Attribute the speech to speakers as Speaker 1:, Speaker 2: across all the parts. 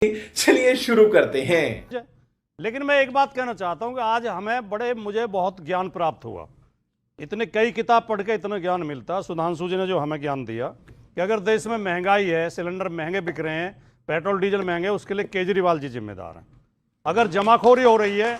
Speaker 1: चलिए शुरू करते हैं।
Speaker 2: लेकिन मैं एक बात कहना चाहता हूं कि आज मुझे बहुत ज्ञान प्राप्त हुआ। इतने कई किताब पढ़ के इतना ज्ञान मिलता। सुधांशु जी ने जो हमें ज्ञान दिया कि अगर देश में महंगाई है, सिलेंडर महंगे बिक रहे हैं, पेट्रोल डीजल महंगे, उसके लिए केजरीवाल जी जिम्मेदार हैं। अगर जमाखोरी हो रही है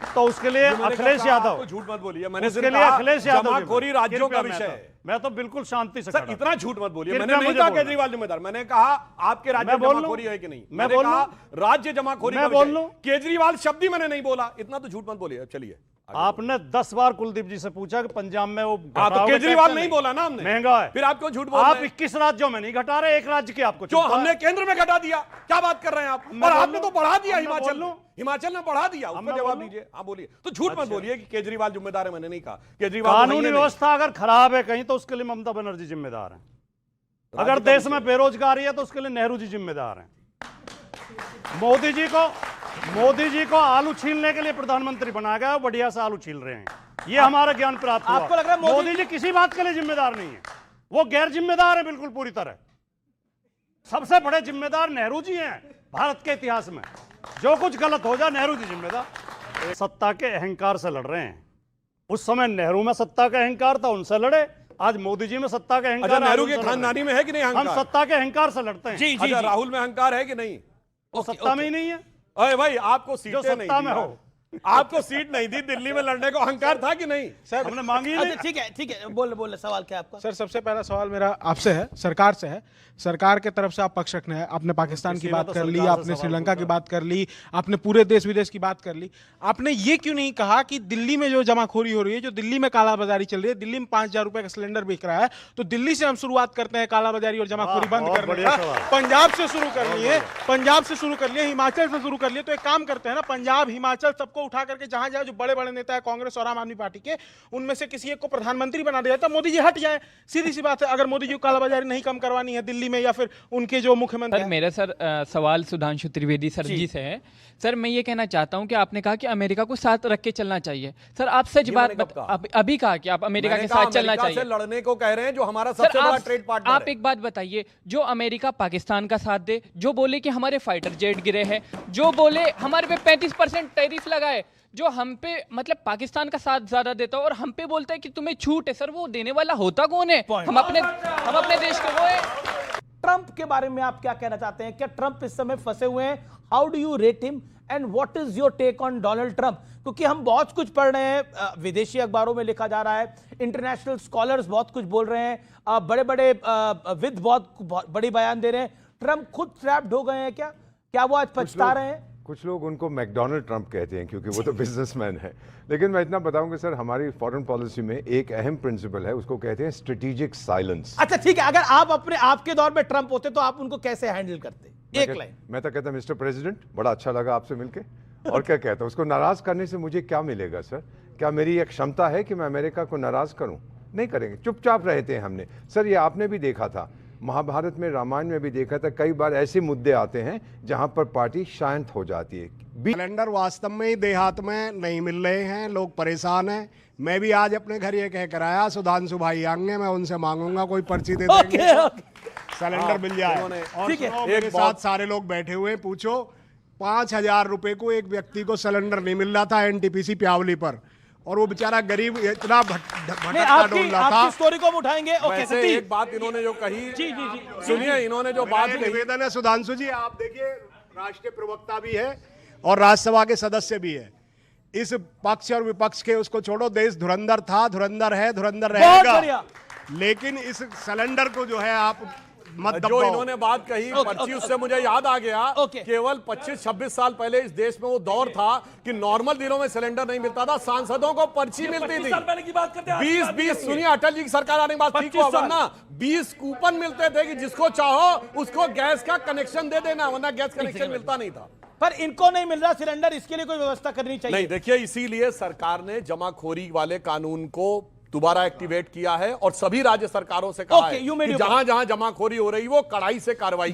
Speaker 2: तो उसके लिए अखिलेश यादव,
Speaker 3: झूठ मत बोलिए। मैंने
Speaker 2: उसके लिए अखिलेश यादव
Speaker 3: जमाखोरी राज्यों का विषय है।
Speaker 2: मैं तो बिल्कुल शांति से
Speaker 3: सर इतना झूठ मत बोलिए। मैंने नहीं कहा केजरीवाल जिम्मेदार, मैंने कहा आपके राज्य में जमाखोरी है कि नहीं।
Speaker 2: मैं बोल
Speaker 3: कहा राज्य जमाखोरी
Speaker 2: मैं बोल लूं,
Speaker 3: केजरीवाल शब्द ही मैंने नहीं बोला। इतना तो झूठ मत बोलिए। चलिए,
Speaker 2: आपने 10 बार कुलदीप जी से पूछा कि पंजाब में वो
Speaker 3: तो केजरीवाल नहीं बोला ना हमने,
Speaker 2: महंगा है।
Speaker 3: फिर आप क्यों झूठ बोल रहे हैं?
Speaker 2: आप 21 राज्यों में नहीं घटा रहे, एक राज्य के आपको
Speaker 3: जो हमने केंद्र में घटा दिया। क्या बात कर रहे हैं आप? और आपने तो बढ़ा दिया। हिमाचल ने बढ़ा दिया। उसका जवाब दीजिए। हाँ बोलिए। तो झूठ मत बोलिए कि केजरीवाल जिम्मेदार है। मैंने नहीं कहा केजरीवाल।
Speaker 2: कानूनी व्यवस्था अगर खराब है कहीं तो उसके लिए ममता बनर्जी जिम्मेदार है। अगर देश में बेरोजगारी है तो उसके लिए नेहरू जी जिम्मेदार हैं। मोदी जी को आलू छीलने के लिए प्रधानमंत्री बनाया गया, बढ़िया से आलू छील रहे हैं। ये हमारा ज्ञान प्राप्त हुआ।
Speaker 4: आपको लग रहा है
Speaker 2: मोदी जी किसी बात के लिए जिम्मेदार नहीं है, वो गैर जिम्मेदार है बिल्कुल पूरी तरह। सबसे बड़े जिम्मेदार नेहरू जी हैं भारत के इतिहास में। जो कुछ गलत हो जाए नेहरू जी जिम्मेदार। सत्ता के अहंकार से लड़ रहे हैं। उस समय नेहरू में सत्ता का अहंकार था, उनसे लड़े। आज मोदी जी में सत्ता का अहंकार।
Speaker 3: नेहरू के खानदानी में है कि नहीं अहंकार?
Speaker 2: हम सत्ता के अहंकार से लड़ते हैं।
Speaker 3: जी, राहुल में अहंकार है कि नहीं?
Speaker 2: वो सत्ता में ही नहीं है।
Speaker 3: अरे भाई, आपको सीटें
Speaker 2: जो
Speaker 3: नहीं
Speaker 2: सत्ता में हो,
Speaker 3: आपको सीट नहीं दी, दिल्ली में लड़ने को अहंकार था कि नहीं?
Speaker 4: सर
Speaker 2: हमने मांगी नहीं।
Speaker 4: अच्छा ठीक है बोल सवाल क्या आपका?
Speaker 5: सर सबसे पहला सवाल मेरा आपसे है, सरकार से है। सरकार के तरफ से आप पक्ष रखने हैं। आपने पाकिस्तान की बात कर ली, आपने श्रीलंका की बात कर ली, आपने पूरे देश विदेश की बात कर ली। आपने ये क्यों नहीं कहा कि दिल्ली में जो जमाखोरी हो रही है, जो दिल्ली में कालाबाजारी चल रही है, दिल्ली में 5,000 रुपए का सिलेंडर बिक रहा है, तो दिल्ली से हम शुरुआत करते हैं कालाबाजारी और जमाखोरी बंद करने का। पंजाब से शुरू करनी है, पंजाब से शुरू कर लिए, हिमाचल से शुरू कर लिए। तो एक काम करते हैं ना, पंजाब हिमाचल सबको उठा करके जहां जो बड़े बड़े नेता है कांग्रेस और आम आदमी पार्टी के, उनमें से किसी एक को प्रधानमंत्री बना दिया जाता, मोदी जी हट जाए। सीधी सी बात है। अगर मोदी जी को कालाबाजारी नहीं कम करवानी है दिल्ली में, या फिर उनके जो मुख्यमंत्री
Speaker 6: सर, मेरा सवाल सुधांशु त्रिवेदी सर जी से है। सर मैं ये कहना चाहता हूं कि आपने कहा कि अमेरिका को साथ रख के चलना चाहिए। सर आप सच बात अभी कहा कि आप अमेरिका के साथ चलना चाहिए।
Speaker 3: लड़ने को कह रहे हैं जो हमारा सबसे बड़ा ट्रेड पार्टनर है।
Speaker 6: आप एक बात बताइए, जो अमेरिका पाकिस्तान का साथ दे, जो बोले कि हमारे फाइटर जेट गिरे हैं, जो बोले हमारे पे 35% टैरिफ लगाए, जो हम पे मतलब पाकिस्तान का साथ ज्यादा देता है और हम पे बोलता है कि तुम्हें छूट है। सर वो देने वाला होता कौन है? हम अपने देश के वो है।
Speaker 4: ट्रंप के बारे में आप क्या कहना चाहते हैं? क्या ट्रंप इस समय फंसे हुए हैं? How do you rate him and what is your take on Donald Trump? क्योंकि हम बहुत कुछ पढ़ रहे हैं, विदेशी अखबारों में लिखा जा रहा है, इंटरनेशनल स्कॉलर्स बहुत कुछ बोल रहे हैं, बड़े बड़े विद बहुत बड़ी बयान दे रहे हैं। ट्रंप खुद ट्रैप्ड हो गए हैं क्या वो आज पछता रहे हैं?
Speaker 7: कुछ लोग उनको मैकडोनल्ड ट्रंप कहते हैं क्योंकि वो तो बिजनेसमैन है। लेकिन मैं इतना बताऊंगा सर, हमारी फॉरेन पॉलिसी में एक अहम प्रिंसिपल है, उसको कहते हैं स्ट्रेटेजिक साइलेंस।
Speaker 4: अच्छा ठीक है, अगर आप आपके दौर में ट्रंप होते तो आप उनको कैसे हैंडल करते? एक लाइन।
Speaker 7: मैं तो कहता मिस्टर प्रेसिडेंट, बड़ा अच्छा लगा आपसे मिलके। और क्या कहता हूँ, उसको नाराज करने से मुझे क्या मिलेगा सर? क्या मेरी एक क्षमता है कि मैं अमेरिका को नाराज करूं? नहीं करेंगे, चुपचाप रहते हैं हमने। सर ये आपने भी देखा था, महाभारत में, रामायण में भी देखा था, कई बार ऐसे मुद्दे आते हैं जहां पर पार्टी शांत हो जाती है।
Speaker 8: सिलेंडर वास्तव में ही देहात में नहीं मिल रहे हैं, लोग परेशान हैं। मैं भी आज अपने घर ये कह कर आया, सुधांशु भाई आएंगे, मैं उनसे मांगूंगा कोई पर्ची दे देंगे, सिलेंडर मिल जाए। और मेरे साथ सारे लोग बैठे हुए, पूछो 5,000 रुपए को एक व्यक्ति को सिलेंडर नहीं मिल रहा था एनटीपीसी प्यावली पर, और वो बेचारा गरीब इतना भटकता डोल रहा था।
Speaker 4: स्टोरी को हम उठाएंगे।
Speaker 3: वैसे एक बात इन्होंने जो कही, जी सुनिए, इन्होंने जो बात कही,
Speaker 8: निवेदन है सुधांशु जी, आप देखिए राष्ट्रीय प्रवक्ता भी है और राज्यसभा के सदस्य भी है। इस पक्ष और विपक्ष के उसको छोड़ो, देश धुरंधर था, धुरंधर है, धुरंधर रहेगा। लेकिन इस सिलेंडर को जो है आप मत
Speaker 3: जो इन्होंने बात कही पर्ची, उससे मुझे याद आ गया, केवल 25-26 साल पहले इस देश में वो दौर था कि नॉर्मल दिनों में सिलेंडर नहीं मिलता था, सांसदों को पर्ची मिलती थी। 20 सुनिए, अटल जी की सरकार आने के बाद ठीक हुआ, वरना 20 कूपन मिलते थे कि जिसको चाहो उसको गैस का कनेक्शन दे देना, वरना गैस कनेक्शन मिलता नहीं था।
Speaker 4: पर इनको नहीं मिल रहा सिलेंडर, इसके लिए कोई व्यवस्था करनी चाहिए।
Speaker 3: नहीं, देखिए इसीलिए सरकार ने जमाखोरी वाले कानून को दोबारा एक्टिवेट किया है और सभी राज्य सरकारों से कहा है कि जहां जहां जमाखोरी हो रही वो कड़ाई से कार्रवाई